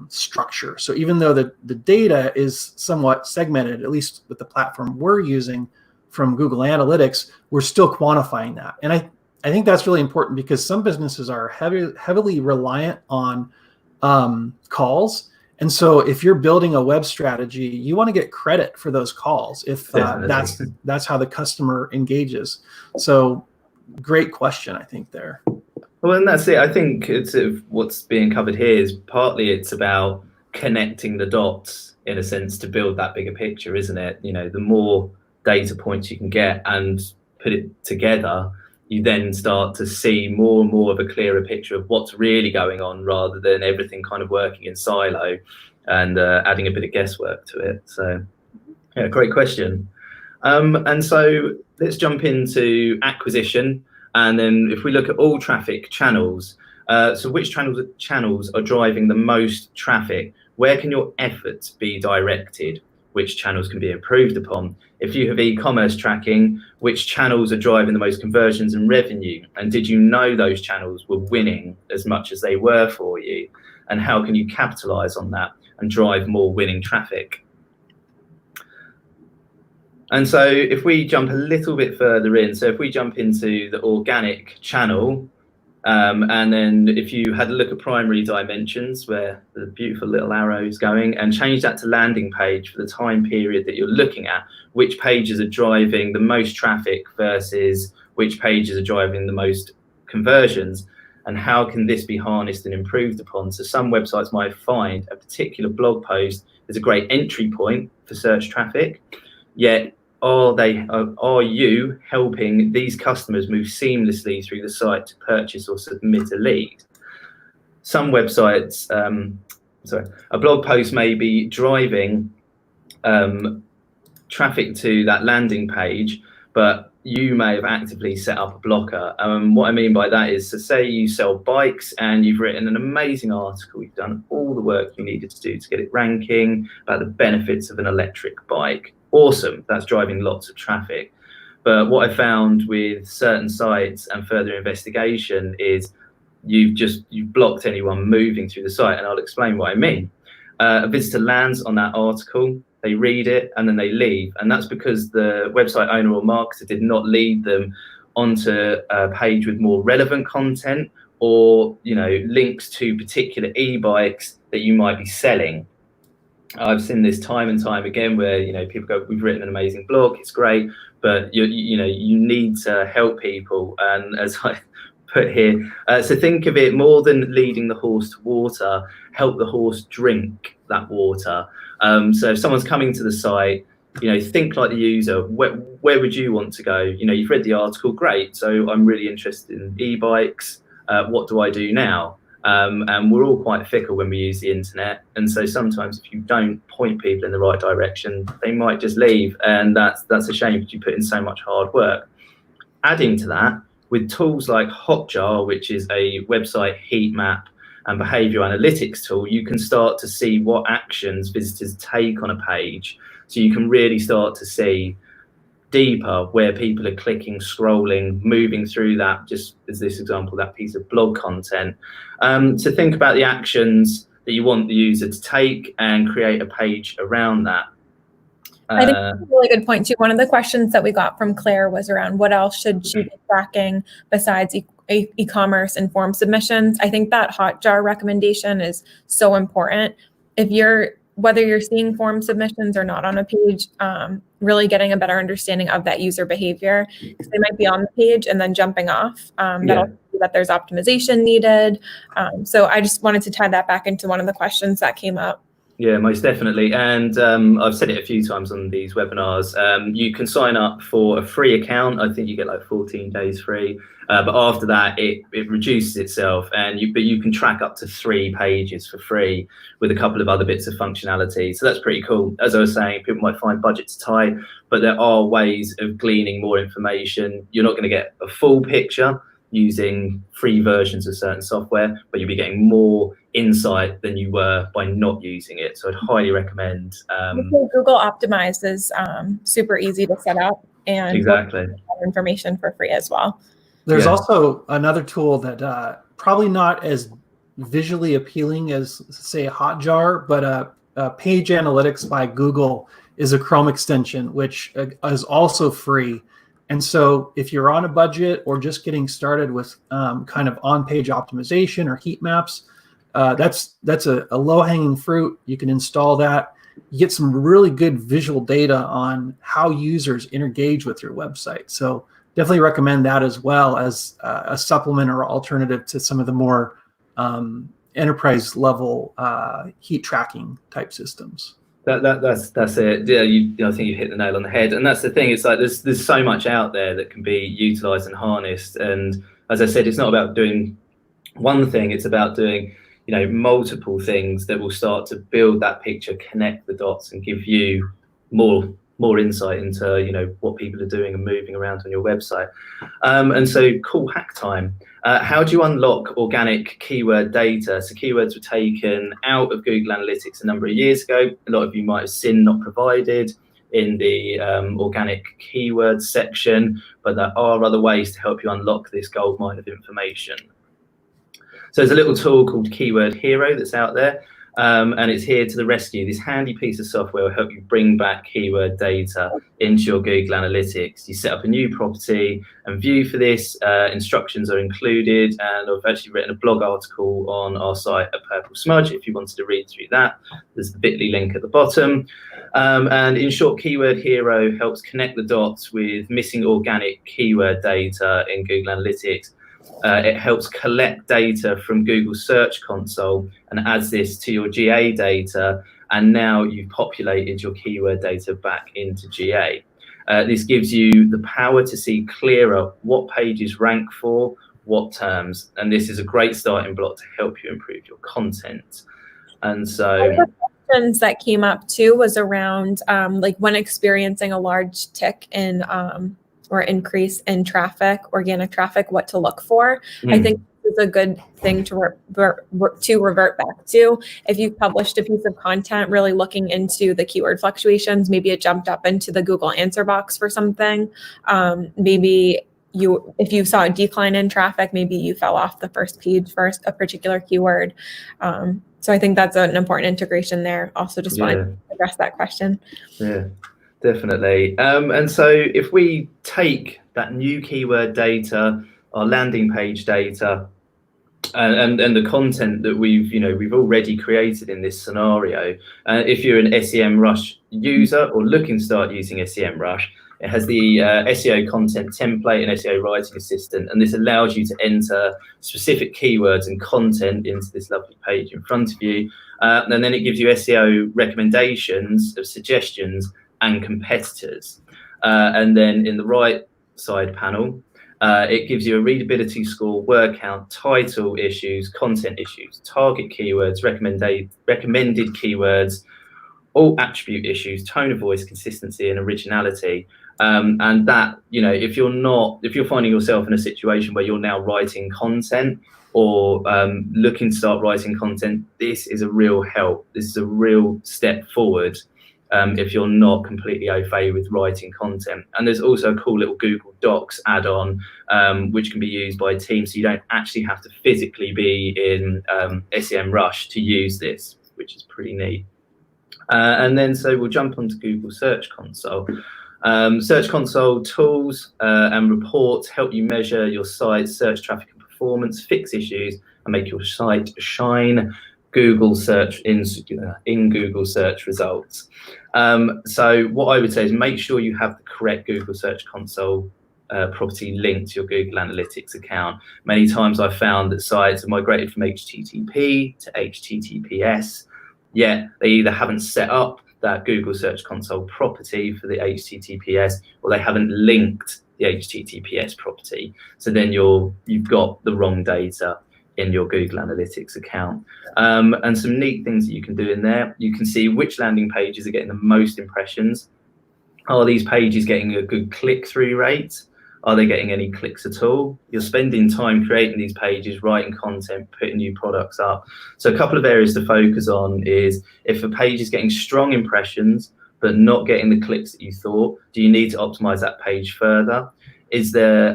structure. So even though the data is somewhat segmented, at least with the platform we're using from Google Analytics, we're still quantifying that. And I think that's really important because some businesses are heavily reliant on calls. And so if you're building a web strategy, you want to get credit for those calls if that's how the customer engages. So great question, I think, there. Well, and that's it. I think it's what's being covered here is partly it's about connecting the dots in a sense to build that bigger picture, isn't it? You know, the more data points you can get and put it together, you then start to see more and more of a clearer picture of what's really going on rather than everything kind of working in silo and adding a bit of guesswork to it. So, yeah, great question. And so let's jump into acquisition. And then if we look at all traffic channels, so which channels are driving the most traffic? Where can your efforts be directed? Which channels can be improved upon? If you have e-commerce tracking, which channels are driving the most conversions and revenue? And did you know those channels were winning as much as they were for you? And how can you capitalize on that and drive more winning traffic? And so if we jump a little bit further in, so if we jump into the organic channel, and then if you had a look at primary dimensions where the beautiful little arrow is going and change that to landing page for the time period that you're looking at, which pages are driving the most traffic versus which pages are driving the most conversions, and how can this be harnessed and improved upon? So some websites might find a particular blog post is a great entry point for search traffic, yet are you helping these customers move seamlessly through the site to purchase or submit a lead? Some websites, a blog post may be driving traffic to that landing page, but you may have actively set up a blocker. What I mean by that is, so say you sell bikes and you've written an amazing article, you've done all the work you needed to do to get it ranking about the benefits of an electric bike. Awesome, that's driving lots of traffic. But what I found with certain sites and further investigation is you've blocked anyone moving through the site, and I'll explain what I mean. A visitor lands on that article, they read it, and then they leave, and that's because the website owner or marketer did not lead them onto a page with more relevant content or, you know, links to particular e-bikes that you might be selling. I've seen this time and time again where, you know, people go, we've written an amazing blog, it's great, but you need to help people. And as I put here, so think of it more than leading the horse to water, help the horse drink that water. So if someone's coming to the site, you know, think like the user, where would you want to go? You know, you've read the article, great, so I'm really interested in e-bikes, what do I do now? And we're all quite fickle when we use the internet, and so sometimes if you don't point people in the right direction, they might just leave, and that's a shame because you put in so much hard work. Adding to that, with tools like Hotjar, which is a website Heatmap and behavior analytics tool, you can start to see what actions visitors take on a page. So you can really start to see deeper where people are clicking, scrolling, moving through that, just as this example, that piece of blog content, to think about the actions that you want the user to take and create a page around that. I think that's a really good point too. One of the questions that we got from Claire was around what else should she be tracking besides e-commerce and form submissions. I think that Hotjar recommendation is so important. Whether you're seeing form submissions or not on a page, really getting a better understanding of that user behavior, because they might be on the page and then jumping off. That'll see that there's optimization needed. So I just wanted to tie that back into one of the questions that came up. Yeah, most definitely. And I've said it a few times on these webinars. You can sign up for a free account. I think you get like 14 days free. But after that, it reduces itself, but you can track up to 3 pages for free with a couple of other bits of functionality. So that's pretty cool. As I was saying, people might find budgets tight, but there are ways of gleaning more information. You're not going to get a full picture using free versions of certain software, but you'll be getting more insight than you were by not using it. So I'd highly recommend. Google Optimize is super easy to set up, and exactly information for free as well. There's also another tool that probably not as visually appealing as, say, Hotjar, but Page Analytics by Google is a Chrome extension, which is also free. And so if you're on a budget or just getting started with kind of on-page optimization or heat maps, that's a low-hanging fruit. You can install that. You get some really good visual data on how users engage with your website. So definitely recommend that as well as a supplement or alternative to some of the more enterprise level heat tracking type systems. That's it. Yeah, I think you hit the nail on the head. And that's the thing. It's like there's so much out there that can be utilized and harnessed. And as I said, it's not about doing one thing. It's about doing multiple things that will start to build that picture, connect the dots, and give you more insight into what people are doing and moving around on your website. And so cool hack time. How do you unlock organic keyword data? So keywords were taken out of Google Analytics a number of years ago. A lot of you might have seen not provided in the organic keywords section, but there are other ways to help you unlock this goldmine of information. So there's a little tool called Keyword Hero that's out there. And it's here to the rescue. This handy piece of software will help you bring back keyword data into your Google Analytics. You set up a new property and view for this. Instructions are included, and I've actually written a blog article on our site at Purple Smudge if you wanted to read through that. There's the bit.ly link at the bottom. And in short, Keyword Hero helps connect the dots with missing organic keyword data in Google Analytics. It helps collect data from Google Search Console and adds this to your GA data, and now you've populated your keyword data back into GA. This gives you the power to see clearer what pages rank for what terms, and this is a great starting block to help you improve your content. And so questions that came up too was around like when experiencing a large tick in or increase in traffic, organic traffic, what to look for. I think this is a good thing to revert back to. If you've published a piece of content really looking into the keyword fluctuations, maybe it jumped up into the Google answer box for something. Maybe if you saw a decline in traffic, maybe you fell off the first page for a particular keyword. So I think that's an important integration there. Also just wanted to address that question. Yeah. Definitely. And so if we take that new keyword data, our landing page data, and the content that we've already created in this scenario, if you're an SEMrush user or looking to start using SEMrush, it has the SEO content template and SEO writing assistant, and this allows you to enter specific keywords and content into this lovely page in front of you, and then it gives you SEO recommendations of suggestions and competitors. And then in the right side panel, it gives you a readability score, word count, title issues, content issues, target keywords, recommended keywords, all attribute issues, tone of voice, consistency, and originality. And that, you know, if you're finding yourself in a situation where you're now writing content or looking to start writing content, this is a real help. This is a real step forward if you're not completely au fait with writing content. And there's also a cool little Google Docs add-on which can be used by teams, so you don't actually have to physically be in SEMrush to use this, which is pretty neat. And then so we'll jump onto Google Search Console. Search Console tools and reports help you measure your site's search traffic and performance, fix issues, and make your site shine. Google search in Google search results. So what I would say is make sure you have the correct Google Search Console property linked to your Google Analytics account. Many times I've found that sites have migrated from HTTP to HTTPS, yet they either haven't set up that Google Search Console property for the HTTPS, or they haven't linked the HTTPS property. So then you've got the wrong data in your Google Analytics account. And some neat things that you can do in there. You can see which landing pages are getting the most impressions. Are these pages getting a good click-through rate? Are they getting any clicks at all? You're spending time creating these pages, writing content, putting new products up. So a couple of areas to focus on is if a page is getting strong impressions, but not getting the clicks that you thought, do you need to optimize that page further? Is there,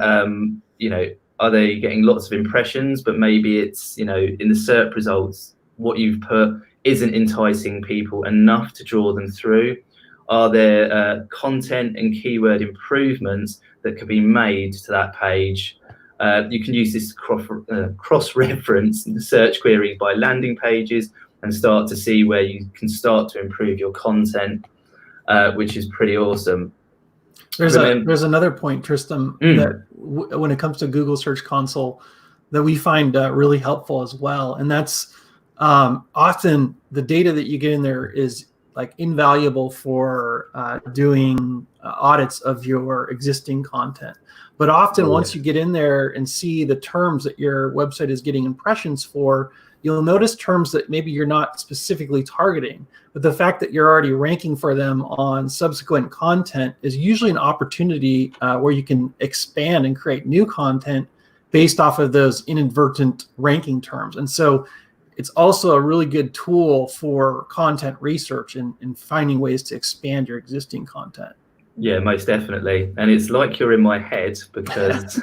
are they getting lots of impressions, but maybe it's, in the SERP results, what you've put isn't enticing people enough to draw them through? Are there content and keyword improvements that can be made to that page? You can use this to cross-reference the search queries by landing pages and start to see where you can start to improve your content, which is pretty awesome. There's another point, Tristam, that when it comes to Google Search Console that we find really helpful as well. And that's often the data that you get in there is like invaluable for doing audits of your existing content. But often once you get in there and see the terms that your website is getting impressions for, you'll notice terms that maybe you're not specifically targeting. But the fact that you're already ranking for them on subsequent content is usually an opportunity where you can expand and create new content based off of those inadvertent ranking terms. And so it's also a really good tool for content research and finding ways to expand your existing content. Yeah, most definitely. And it's like you're in my head because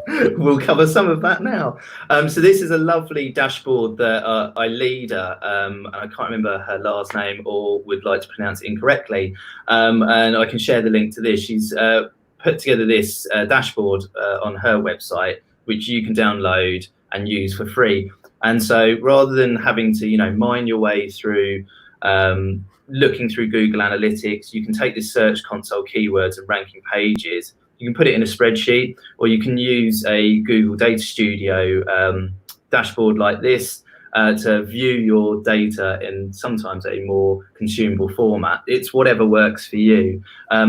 we'll cover some of that now. So this is a lovely dashboard that I lead, and I can't remember her last name or would like to pronounce it incorrectly. And I can share the link to this. She's put together this dashboard on her website, which you can download and use for free. And so rather than having to, mine your way through looking through Google Analytics, you can take this Search Console keywords and ranking pages. You can put it in a spreadsheet, or you can use a Google Data Studio dashboard like this to view your data in sometimes a more consumable format. It's whatever works for you.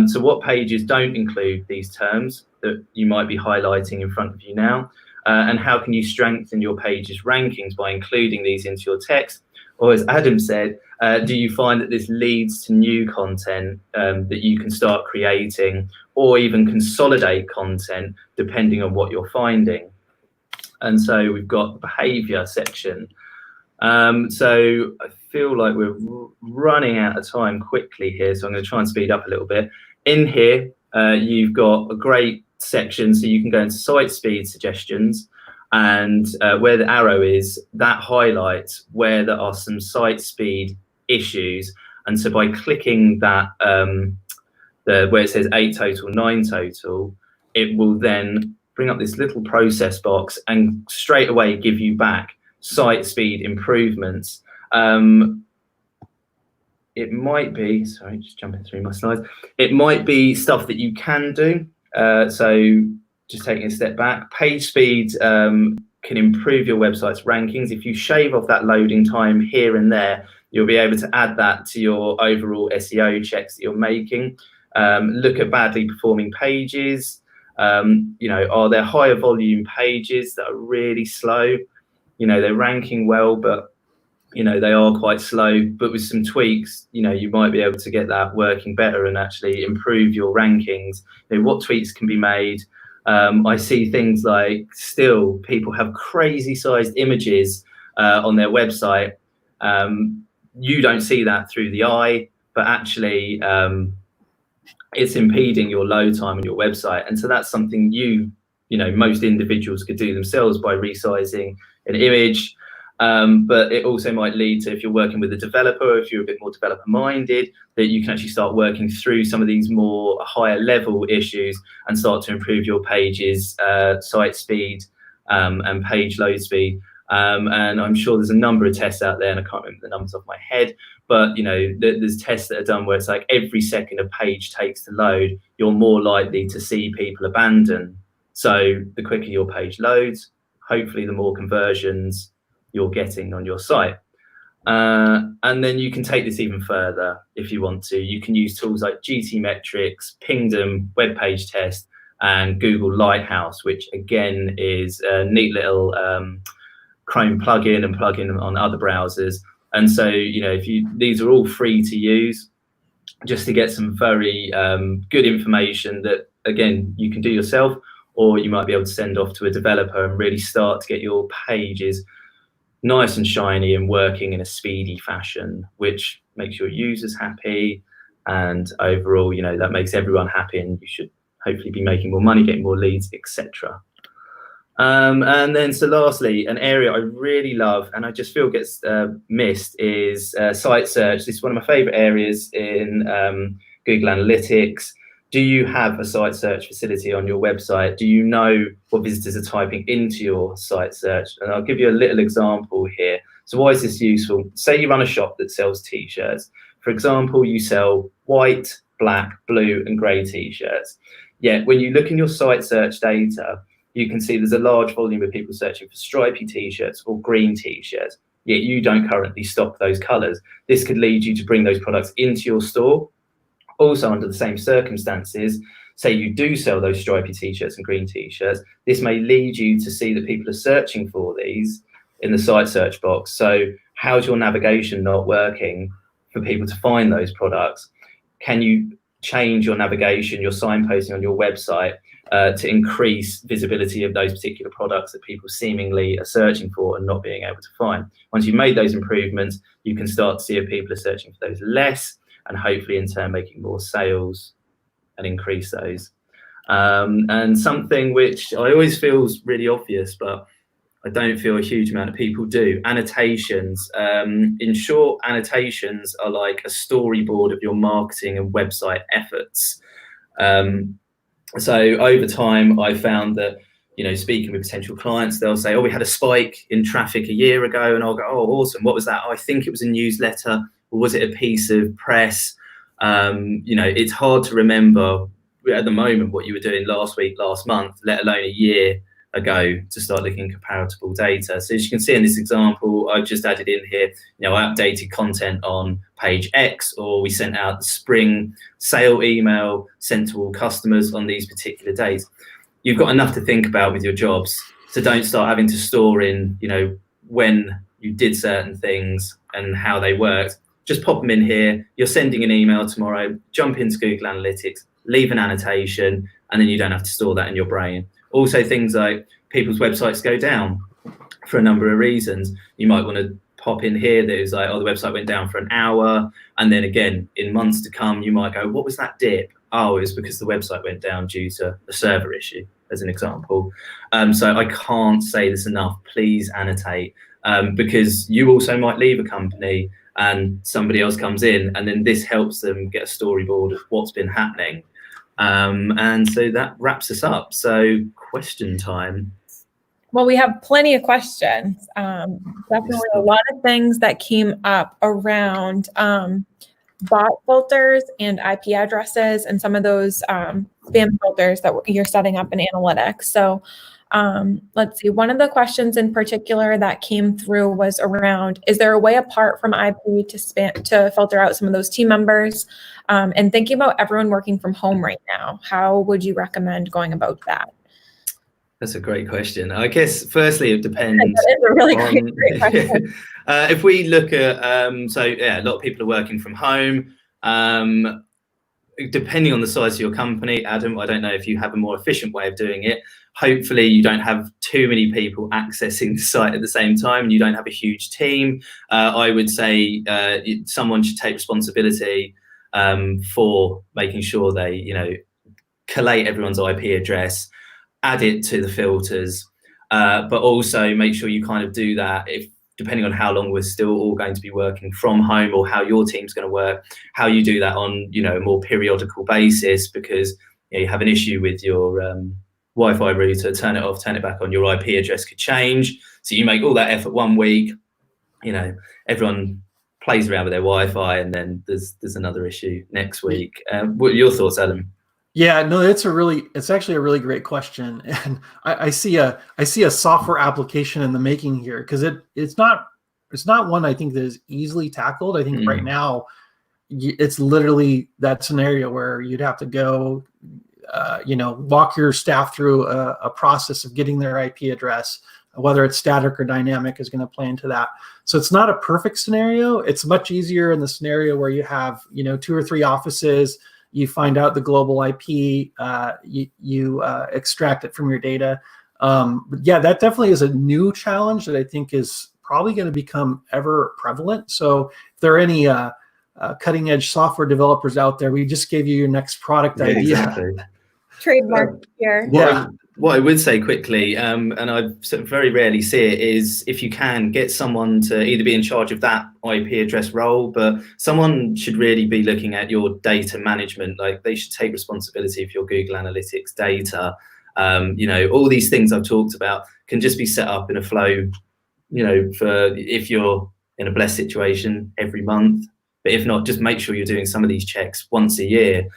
So what pages don't include these terms that you might be highlighting in front of you now? And how can you strengthen your page's rankings by including these into your text? Or as Adam said, do you find that this leads to new content that you can start creating, or even consolidate content depending on what you're finding? And so we've got the behavior section. So I feel like we're running out of time quickly here, so I'm going to try and speed up a little bit. In here, you've got a great section, so you can go into site speed suggestions, and where the arrow is, that highlights where there are some site speed issues. And so by clicking that, where it says 8 total, 9 total, it will then bring up this little process box and straight away give you back site speed improvements. It might be, sorry, just jumping through my slides. It might be stuff that you can do. So just taking a step back, page speed can improve your website's rankings. If you shave off that loading time here and there, you'll be able to add that to your overall SEO checks that you're making. Look at badly performing pages. Are there higher volume pages that are really slow? They're ranking well, but you know, they are quite slow, but with some tweaks, you know, you might be able to get that working better and actually improve your rankings. You know, what tweaks can be made? I see things like still people have crazy sized images on their website. You don't see that through the eye, but actually it's impeding your load time on your website. And so that's something you know, most individuals could do themselves by resizing an image. But it also might lead to, if you're working with a developer, if you're a bit more developer minded, that you can actually start working through some of these more higher level issues and start to improve your pages, site speed, and page load speed. And I'm sure there's a number of tests out there, and I can't remember the numbers off my head, but you know, there's tests that are done where it's like every second a page takes to load, you're more likely to see people abandon. So the quicker your page loads, hopefully the more conversions you're getting on your site. And then you can take this even further if you want to. You can use tools like GTmetrix, Pingdom, Web Page Test, and Google Lighthouse, which again is a neat little Chrome plugin and plugin on other browsers. And so, you know, these are all free to use, just to get some very good information that, again, you can do yourself, or you might be able to send off to a developer and really start to get your pages nice and shiny and working in a speedy fashion, which makes your users happy. And overall, you know, that makes everyone happy, and you should hopefully be making more money, getting more leads, etc. And then, so lastly, an area I really love and I just feel gets missed is site search. This is one of my favorite areas in Google Analytics. Do you have a site search facility on your website? Do you know what visitors are typing into your site search? And I'll give you a little example here. So why is this useful? Say you run a shop that sells t-shirts. For example, you sell white, black, blue, and grey t-shirts. Yet when you look in your site search data, you can see there's a large volume of people searching for stripy t-shirts or green t-shirts, yet you don't currently stock those colours. This could lead you to bring those products into your store. Also, under the same circumstances, say you do sell those stripy t-shirts and green t-shirts, this may lead you to see that people are searching for these in the site search box. So how's your navigation not working for people to find those products? Can you change your navigation, your signposting on your website to increase visibility of those particular products that people seemingly are searching for and not being able to find? Once you've made those improvements, you can start to see if people are searching for those less, and hopefully in turn making more sales and increase those. And something which I always feel is really obvious, but I don't feel a huge amount of people do, annotations. In short, annotations are like a storyboard of your marketing and website efforts. So over time, I found that, you know, speaking with potential clients, they'll say, oh, we had a spike in traffic a year ago. And I'll go, oh, awesome. What was that? Oh, I think it was a newsletter. Or was it a piece of press? You know, it's hard to remember at the moment what you were doing last week, last month, let alone a year ago, to start looking at comparable data. So as you can see in this example, I've just added in here, you know, I updated content on page X, or we sent out the spring sale email sent to all customers on these particular days. You've got enough to think about with your jobs. So don't start having to store in, you know, when you did certain things and how they worked. Just pop them in here. You're sending an email tomorrow, jump into Google Analytics, leave an annotation, and then you don't have to store that in your brain. Also, things like people's websites go down for a number of reasons. You might want to pop in here that is like, oh, the website went down for an hour. And then again, in months to come, you might go, what was that dip? Oh, it was because the website went down due to a server issue, as an example. So I can't say this enough. Please annotate, because you also might leave a company and somebody else comes in, and then this helps them get a storyboard of what's been happening. And so that wraps us up. So question time. Well, we have plenty of questions. Definitely a lot of things that came up around bot filters and IP addresses and some of those spam filters that you're setting up in analytics. So let's see, one of the questions in particular that came through was around, is there a way apart from IP to filter out some of those team members? And thinking about everyone working from home right now, how would you recommend going about that? That's a great question. I guess firstly it depends. That is a really great question. If we look at so yeah, a lot of people are working from home. Depending on the size of your company, Adam, I don't know if you have a more efficient way of doing it. Hopefully you don't have too many people accessing the site at the same time, and you don't have a huge team. I would say someone should take responsibility for making sure they, you know, collate everyone's IP address, add it to the filters, but also make sure you kind of do that if, depending on how long we're still all going to be working from home, or how your team's going to work, how you do that on, you know, a more periodical basis, because you know, you have an issue with your Wi-Fi router, turn it off, turn it back on, your IP address could change. So you make all that effort one week, you know, everyone plays around with their Wi-Fi, and then there's another issue next week. What are your thoughts, Adam? Yeah, no, it's actually a really great question, and I see a software application in the making here, because it's not one I think that is easily tackled. I think right now it's literally that scenario where you'd have to go, you know, walk your staff through a process of getting their IP address, whether it's static or dynamic is going to play into that. So it's not a perfect scenario. It's much easier in the scenario where you have, you know, 2 or 3 offices. You find out the global IP, you extract it from your data. But yeah, that definitely is a new challenge that I think is probably going to become ever prevalent. So if there are any cutting edge software developers out there, we just gave you your next product idea. Exactly. Trademark here. Yeah. What I would say quickly, and I very rarely see it, is if you can get someone to either be in charge of that IP address role, but someone should really be looking at your data management. Like, they should take responsibility for your Google Analytics data. You know, all these things I've talked about can just be set up in a flow, you know, for if you're in a blessed situation every month. But if not, just make sure you're doing some of these checks once a year.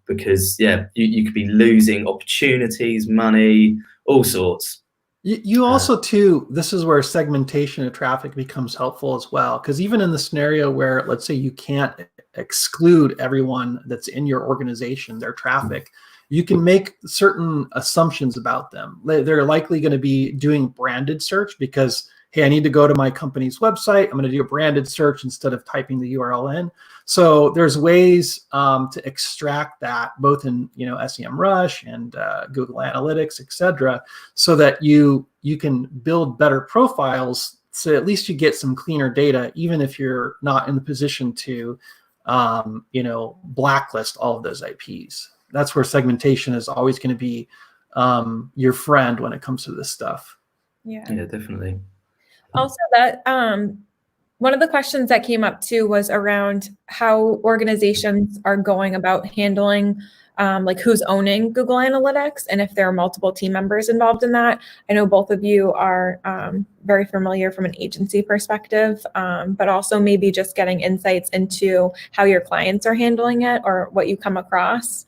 Because yeah, you could be losing opportunities, money, all sorts. You also too, this is where segmentation of traffic becomes helpful as well. Because even in the scenario where, let's say, you can't exclude everyone that's in your organization, their traffic, you can make certain assumptions about them. They're likely going to be doing branded search because, hey, I need to go to my company's website. I'm going to do a branded search instead of typing the URL in. So there's ways to extract that, both in, you know, SEMrush and Google Analytics, etc., so that you can build better profiles. So at least you get some cleaner data, even if you're not in the position to, you know, blacklist all of those IPs. That's where segmentation is always going to be your friend when it comes to this stuff. Yeah, Definitely. Also, that one of the questions that came up too was around how organizations are going about handling like who's owning Google Analytics, and if there are multiple team members involved in that. I know both of you are very familiar from an agency perspective, but also maybe just getting insights into how your clients are handling it or what you come across.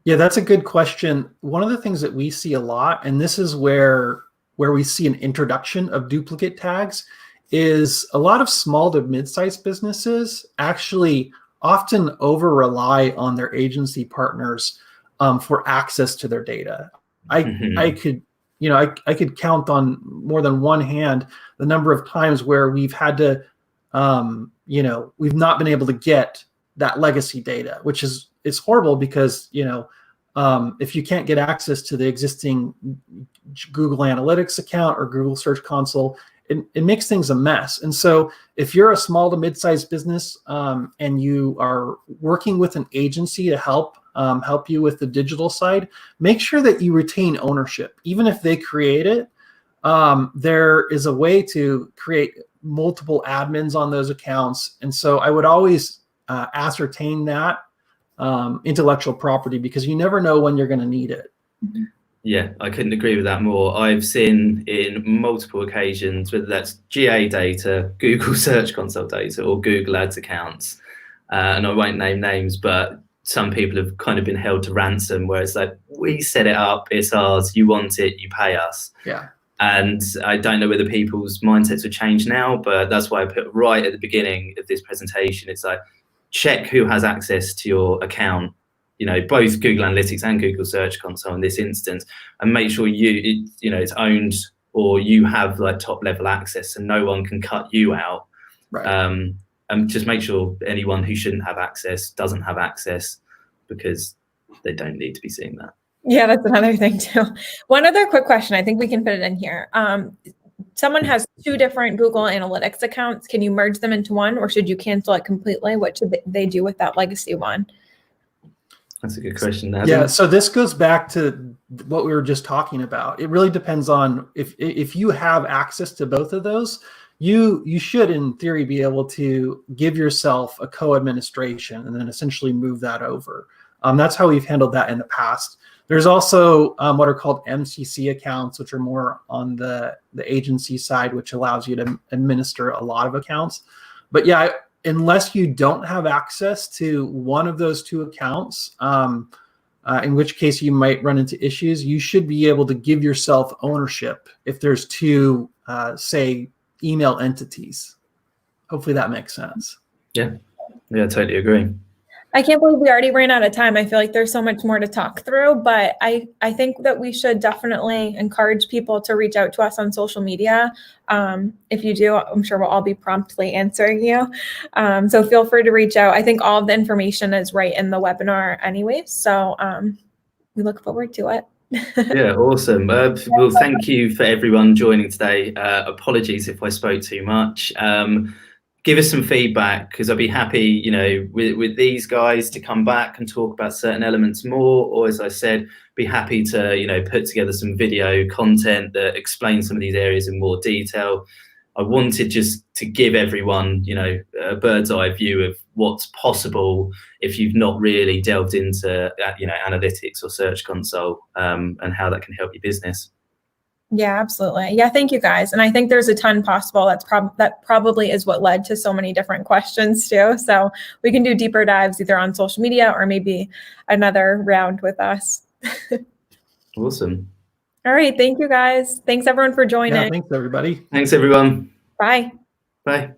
Yeah, that's a good question. One of the things that we see a lot, and this is where we see an introduction of duplicate tags, is a lot of small to mid-sized businesses actually often over-rely on their agency partners for access to their data. I could, you know, I could count on more than one hand the number of times where we've had to, you know, we've not been able to get that legacy data, which is, it's horrible because, you know, if you can't get access to the existing Google Analytics account or Google Search Console, it makes things a mess. And so if you're a small to mid-sized business and you are working with an agency to help you with the digital side, make sure that you retain ownership. Even if they create it, there is a way to create multiple admins on those accounts. And so I would always ascertain that intellectual property, because you never know when you're going to need it. Yeah, I couldn't agree with that more. I've seen in multiple occasions, whether that's GA data, Google Search Console data, or Google Ads accounts, and I won't name names, but some people have kind of been held to ransom where it's like, we set it up, it's ours, you want it, you pay us. Yeah. And I don't know whether people's mindsets have changed now, but that's why I put right at the beginning of this presentation, it's like, check who has access to your account both Google Analytics and Google Search Console in this instance, and make sure it's owned, or you have like top level access, so no one can cut you out. Right. And just make sure anyone who shouldn't have access doesn't have access, because they don't need to be seeing that. Yeah, that's another thing too. One other quick question, I think we can put it in here. Someone has 2 different Google Analytics accounts. Can you merge them into one, or should you cancel it completely? What should they do with that legacy one? That's a good question, Adam. Yeah, so this goes back to what we were just talking about. It really depends on if you have access to both of those. You should, in theory, be able to give yourself a co-administration and then essentially move that over. That's how we've handled that in the past. There's also what are called MCC accounts, which are more on the agency side, which allows you to administer a lot of accounts. But yeah, unless you don't have access to one of those 2 accounts, in which case you might run into issues, you should be able to give yourself ownership if there's 2, say, email entities. Hopefully that makes sense. Yeah, I totally agree. I can't believe we already ran out of time. I feel like there's so much more to talk through, but I think that we should definitely encourage people to reach out to us on social media. If you do, I'm sure we'll all be promptly answering you. So feel free to reach out. I think all of the information is right in the webinar anyway. So we look forward to it. Yeah, awesome. Well, thank you for everyone joining today. Apologies if I spoke too much. Give us some feedback, because I'd be happy, with these guys to come back and talk about certain elements more, or as I said, be happy to, put together some video content that explains some of these areas in more detail. I wanted just to give everyone, a bird's eye view of what's possible if you've not really delved into, analytics or Search Console, and how that can help your business. Yeah, absolutely. Yeah, thank you guys. And I think there's a ton possible. That probably is what led to so many different questions too. So we can do deeper dives either on social media or maybe another round with us. Awesome. All right. Thank you guys. Thanks everyone for joining. Yeah, thanks everybody. Thanks everyone. Bye. Bye.